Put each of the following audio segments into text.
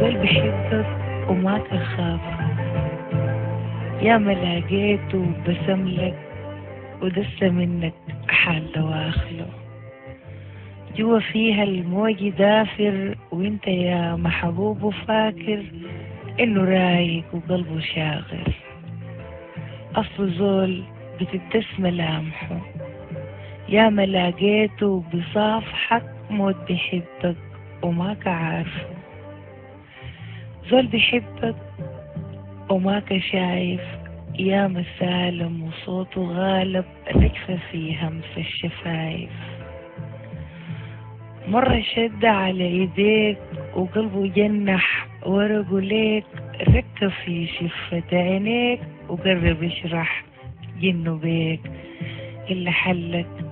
زول بحبك وما تخاف، يا ما لقيته بسملك ودس منك حال دواخله. جوا فيها الموج دافر وانت يا محبوب فاكر انه رايق وقلبه شاغر. اصل زول بتدس ملامحه، يا ما لقيته بصافحك موت بحبك وماك عارفه. زول بحبك وماك شايف، يا مسالم وصوته غالب رجفة في همس الشفايف. مرة شد على ايديك وقلبه جنح ورقه ليك، ركب في شفة عينيك وقرب يشرح جنه بيك. اللي حلك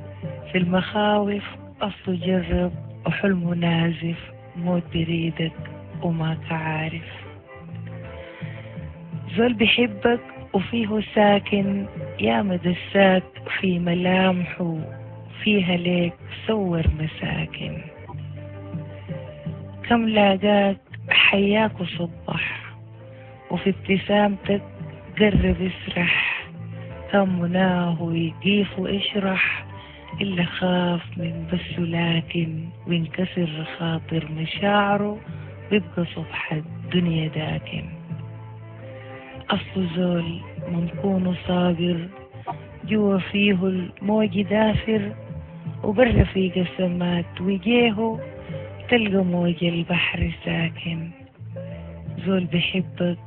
في المخاوف أصله جرب وحلمه نازف، موت بريدك وماك عارف. زول بحبك وفيه ساكن، يا مدسات في ملامحه فيها ليك صور مساكن. كم لاقاك حياك وصبح وفي ابتسامتك قرب يسرح. كم مناه ويقيف واشرح، إلا خاف من بس لكن وينكسر خاطر مشاعره ويبقى صبح الدنيا داكن. أصل زول منكون صابر، جوا فيه الموج دافر وبر في قسمات وجيهه تلقى موج البحر ساكن. زول بحبك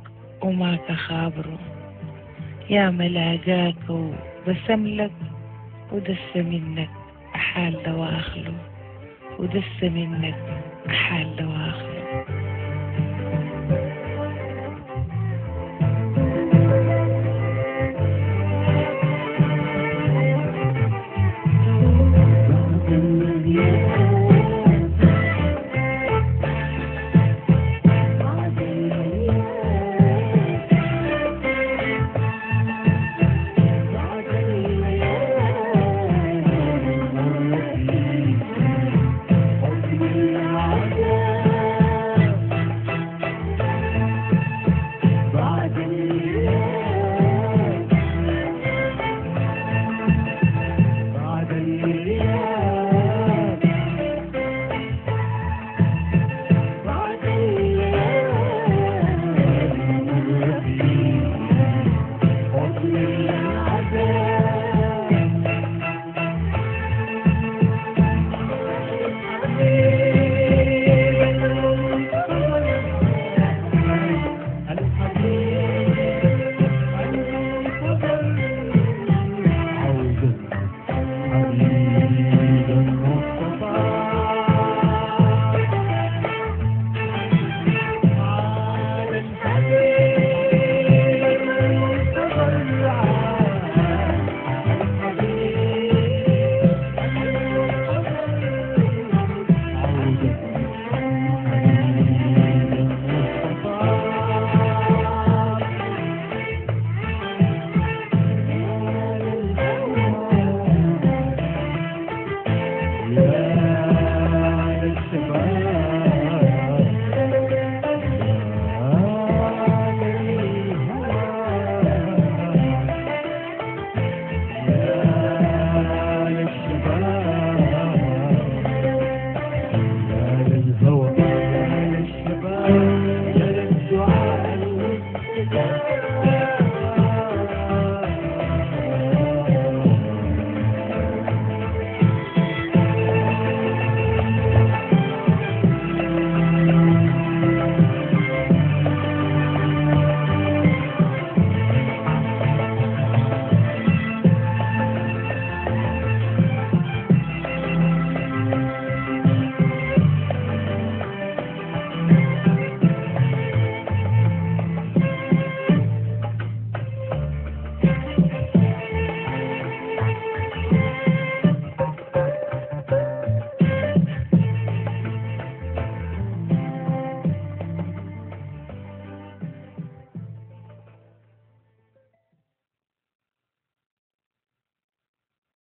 وما تخابره، يا ملاقاك وبسملك ودس منك حال دواخله، ودس منك حال دواخله.